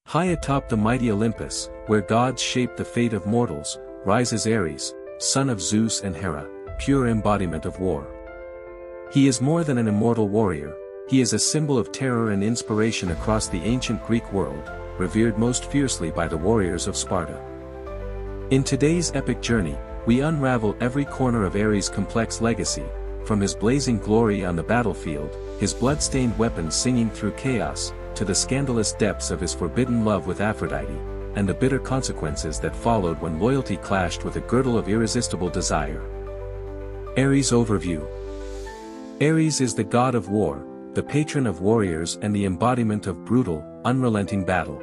High atop the mighty Olympus, where gods shape the fate of mortals, rises Ares, son of Zeus and Hera, pure embodiment of war. He is more than an immortal warrior, he is a symbol of terror and inspiration across the ancient Greek world, revered most fiercely by the warriors of Sparta. In today's epic journey, we unravel every corner of Ares' complex legacy, from his blazing glory on the battlefield, his blood-stained weapons singing through chaos, to the scandalous depths of his forbidden love with Aphrodite, and the bitter consequences that followed when loyalty clashed with a girdle of irresistible desire. Ares Overview. Ares is the god of war, the patron of warriors and the embodiment of brutal, unrelenting battle.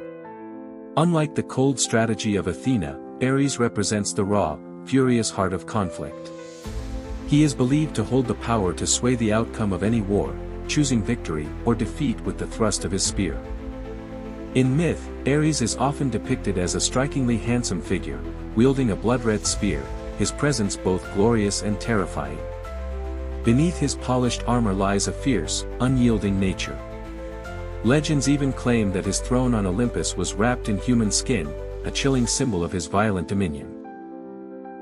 Unlike the cold strategy of Athena, Ares represents the raw, furious heart of conflict. He is believed to hold the power to sway the outcome of any war, choosing victory or defeat with the thrust of his spear. In myth, Ares is often depicted as a strikingly handsome figure, wielding a blood-red spear, his presence both glorious and terrifying. Beneath his polished armor lies a fierce, unyielding nature. Legends even claim that his throne on Olympus was wrapped in human skin, a chilling symbol of his violent dominion.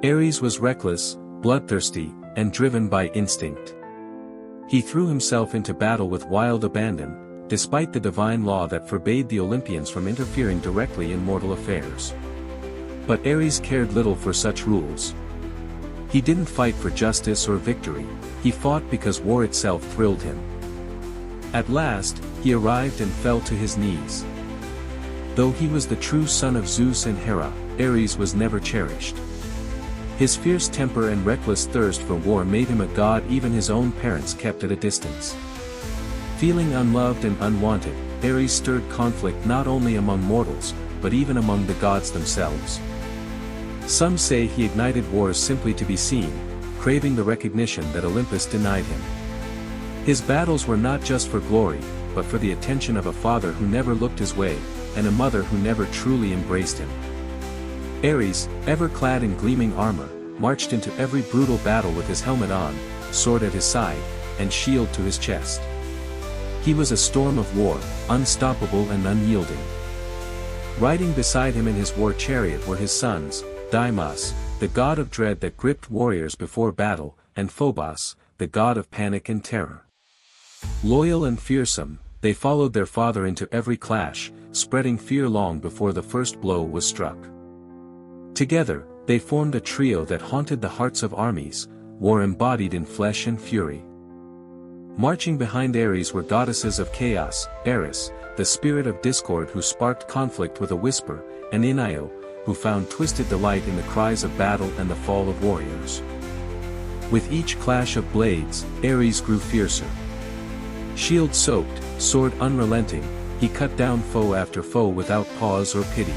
Ares was reckless, bloodthirsty, and driven by instinct. He threw himself into battle with wild abandon, despite the divine law that forbade the Olympians from interfering directly in mortal affairs. But Ares cared little for such rules. He didn't fight for justice or victory, he fought because war itself thrilled him. At last, he arrived and fell to his knees. Though he was the true son of Zeus and Hera, Ares was never cherished. His fierce temper and reckless thirst for war made him a god even his own parents kept at a distance. Feeling unloved and unwanted, Ares stirred conflict not only among mortals, but even among the gods themselves. Some say he ignited wars simply to be seen, craving the recognition that Olympus denied him. His battles were not just for glory, but for the attention of a father who never looked his way, and a mother who never truly embraced him. Ares, ever clad in gleaming armor, marched into every brutal battle with his helmet on, sword at his side, and shield to his chest. He was a storm of war, unstoppable and unyielding. Riding beside him in his war chariot were his sons, Deimos, the god of dread that gripped warriors before battle, and Phobos, the god of panic and terror. Loyal and fearsome, they followed their father into every clash, spreading fear long before the first blow was struck. Together, they formed a trio that haunted the hearts of armies, war embodied in flesh and fury. Marching behind Ares were goddesses of chaos, Eris, the spirit of discord who sparked conflict with a whisper, and Io, who found twisted delight in the cries of battle and the fall of warriors. With each clash of blades, Ares grew fiercer. Shield-soaked, sword unrelenting, he cut down foe after foe without pause or pity.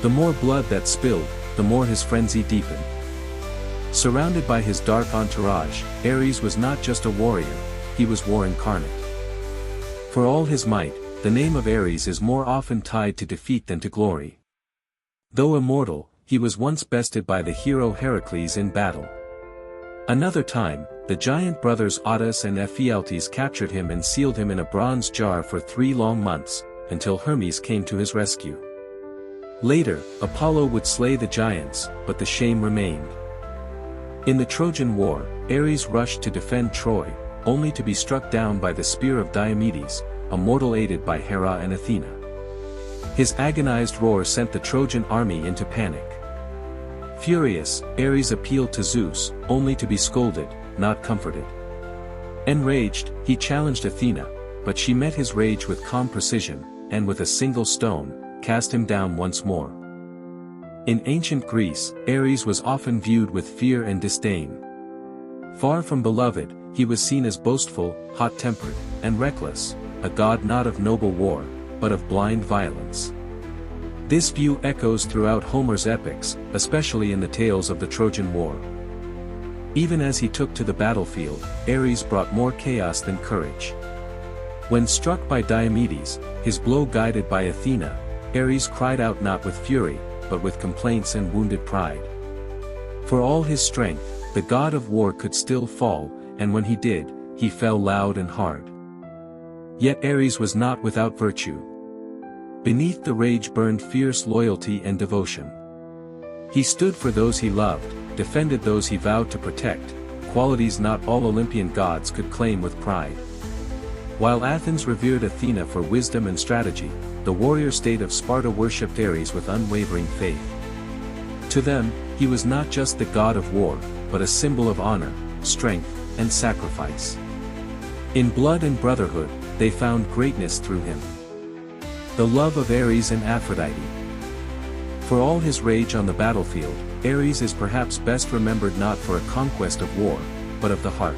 The more blood that spilled, the more his frenzy deepened. Surrounded by his dark entourage, Ares was not just a warrior, he was war incarnate. For all his might, the name of Ares is more often tied to defeat than to glory. Though immortal, he was once bested by the hero Heracles in battle. Another time, the giant brothers Ares and Athena captured him and sealed him in a bronze jar for 3 long months, until Hermes came to his rescue. Later, Apollo would slay the giants, but the shame remained. In the Trojan War, Ares rushed to defend Troy, only to be struck down by the spear of Diomedes, a mortal aided by Hera and Athena. His agonized roar sent the Trojan army into panic. Furious, Ares appealed to Zeus, only to be scolded, not comforted. Enraged, he challenged Athena, but she met his rage with calm precision, and with a single stone, cast him down once more. In ancient Greece, Ares was often viewed with fear and disdain. Far from beloved, he was seen as boastful, hot-tempered, and reckless, a god not of noble war, but of blind violence. This view echoes throughout Homer's epics, especially in the tales of the Trojan War. Even as he took to the battlefield, Ares brought more chaos than courage. When struck by Diomedes, his blow guided by Athena, Ares cried out not with fury, but with complaints and wounded pride. For all his strength, the god of war could still fall, and when he did, he fell loud and hard. Yet Ares was not without virtue. Beneath the rage burned fierce loyalty and devotion. He stood for those he loved, defended those he vowed to protect, qualities not all Olympian gods could claim with pride. While Athens revered Athena for wisdom and strategy, the warrior state of Sparta worshipped Ares with unwavering faith. To them, he was not just the god of war, but a symbol of honor, strength, and sacrifice. In blood and brotherhood, they found greatness through him. The love of Ares and Aphrodite. For all his rage on the battlefield, Ares is perhaps best remembered not for a conquest of war, but of the heart.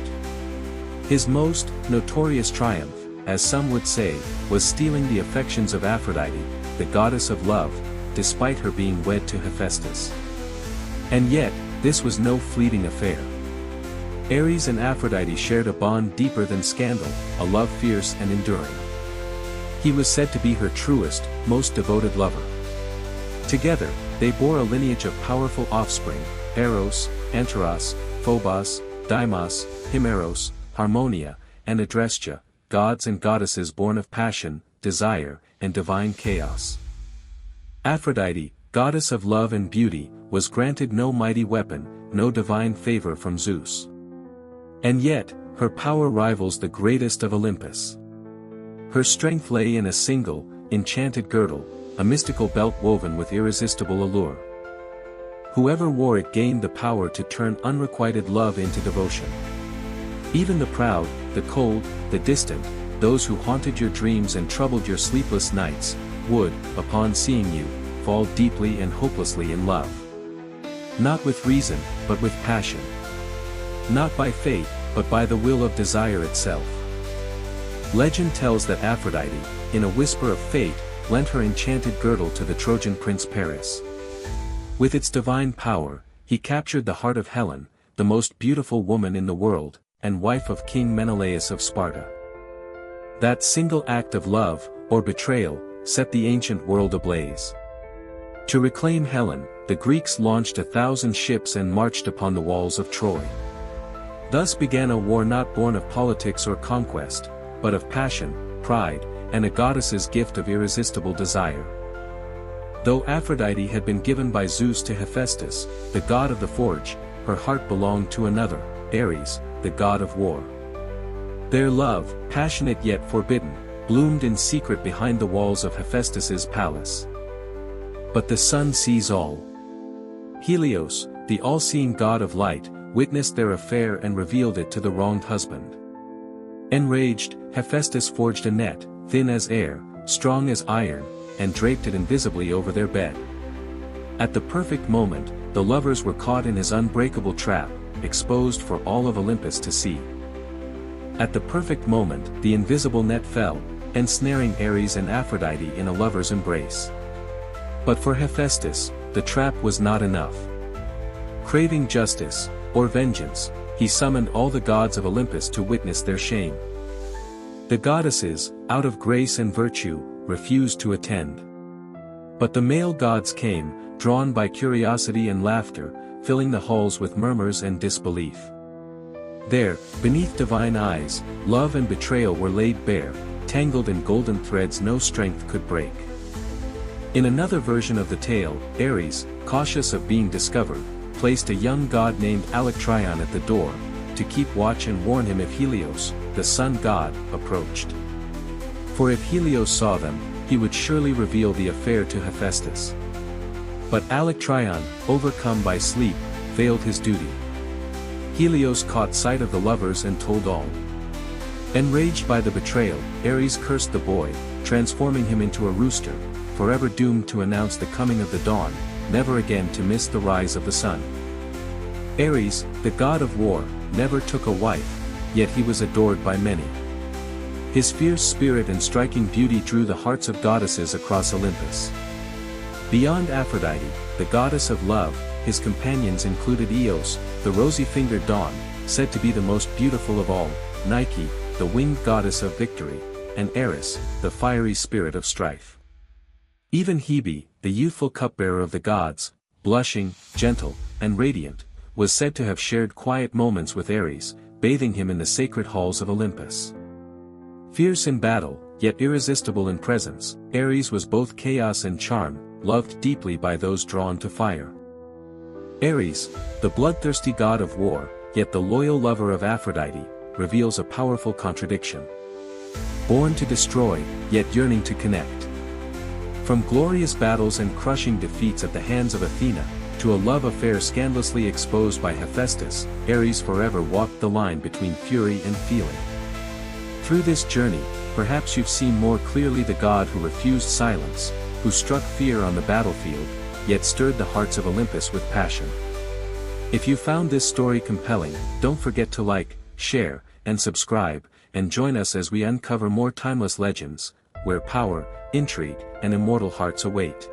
His most notorious triumph, as some would say, was stealing the affections of Aphrodite, the goddess of love, despite her being wed to Hephaestus. And yet, this was no fleeting affair. Ares and Aphrodite shared a bond deeper than scandal, a love fierce and enduring. He was said to be her truest, most devoted lover. Together, they bore a lineage of powerful offspring: Eros, Antares, Phobos, Deimos, Himeros, Harmonia, and Adrestia, gods and goddesses born of passion, desire, and divine chaos. Aphrodite, goddess of love and beauty, was granted no mighty weapon, no divine favor from Zeus. And yet, her power rivals the greatest of Olympus. Her strength lay in a single, enchanted girdle, a mystical belt woven with irresistible allure. Whoever wore it gained the power to turn unrequited love into devotion. Even the proud, the cold, the distant, those who haunted your dreams and troubled your sleepless nights, would, upon seeing you, fall deeply and hopelessly in love. Not with reason, but with passion. Not by fate, but by the will of desire itself. Legend tells that Aphrodite, in a whisper of fate, lent her enchanted girdle to the Trojan prince Paris. With its divine power, he captured the heart of Helen, the most beautiful woman in the world, and wife of King Menelaus of Sparta. That single act of love, or betrayal, set the ancient world ablaze. To reclaim Helen, the Greeks launched 1,000 ships and marched upon the walls of Troy. Thus began a war not born of politics or conquest, but of passion, pride, and a goddess's gift of irresistible desire. Though Aphrodite had been given by Zeus to Hephaestus, the god of the forge, her heart belonged to another, Ares, the god of war. Their love, passionate yet forbidden, bloomed in secret behind the walls of Hephaestus's palace. But the sun sees all. Helios, the all-seeing god of light, witnessed their affair and revealed it to the wronged husband. Enraged, Hephaestus forged a net, thin as air, strong as iron, and draped it invisibly over their bed. At the perfect moment, the lovers were caught in his unbreakable trap, exposed for all of Olympus to see. At the perfect moment, the invisible net fell, ensnaring Ares and Aphrodite in a lover's embrace. But for Hephaestus, the trap was not enough. Craving justice, or vengeance, he summoned all the gods of Olympus to witness their shame. The goddesses, out of grace and virtue, refused to attend. But the male gods came, drawn by curiosity and laughter, filling the halls with murmurs and disbelief. There, beneath divine eyes, love and betrayal were laid bare, tangled in golden threads no strength could break. In another version of the tale, Ares, cautious of being discovered, placed a young god named Alectryon at the door, to keep watch and warn him if Helios, the sun god, approached. For if Helios saw them, he would surely reveal the affair to Hephaestus. But Alectryon, overcome by sleep, failed his duty. Helios caught sight of the lovers and told all. Enraged by the betrayal, Ares cursed the boy, transforming him into a rooster, forever doomed to announce the coming of the dawn, never again to miss the rise of the sun. Ares, the god of war, never took a wife, yet he was adored by many. His fierce spirit and striking beauty drew the hearts of goddesses across Olympus. Beyond Aphrodite, the goddess of love, his companions included Eos, the rosy-fingered dawn, said to be the most beautiful of all, Nike, the winged goddess of victory, and Eris, the fiery spirit of strife. Even Hebe, the youthful cupbearer of the gods, blushing, gentle, and radiant, was said to have shared quiet moments with Ares, bathing him in the sacred halls of Olympus. Fierce in battle, yet irresistible in presence. Ares was both chaos and charm, loved deeply by those drawn to fire. Ares, the bloodthirsty god of war, yet the loyal lover of Aphrodite, reveals a powerful contradiction. Born to destroy, yet yearning to connect. From glorious battles and crushing defeats at the hands of Athena, to a love affair scandalously exposed by Hephaestus, Ares forever walked the line between fury and feeling. Through this journey, perhaps you've seen more clearly the god who refused silence, who struck fear on the battlefield, yet stirred the hearts of Olympus with passion. If you found this story compelling, don't forget to like, share, and subscribe, and join us as we uncover more timeless legends, where power, intrigue, and immortal hearts await.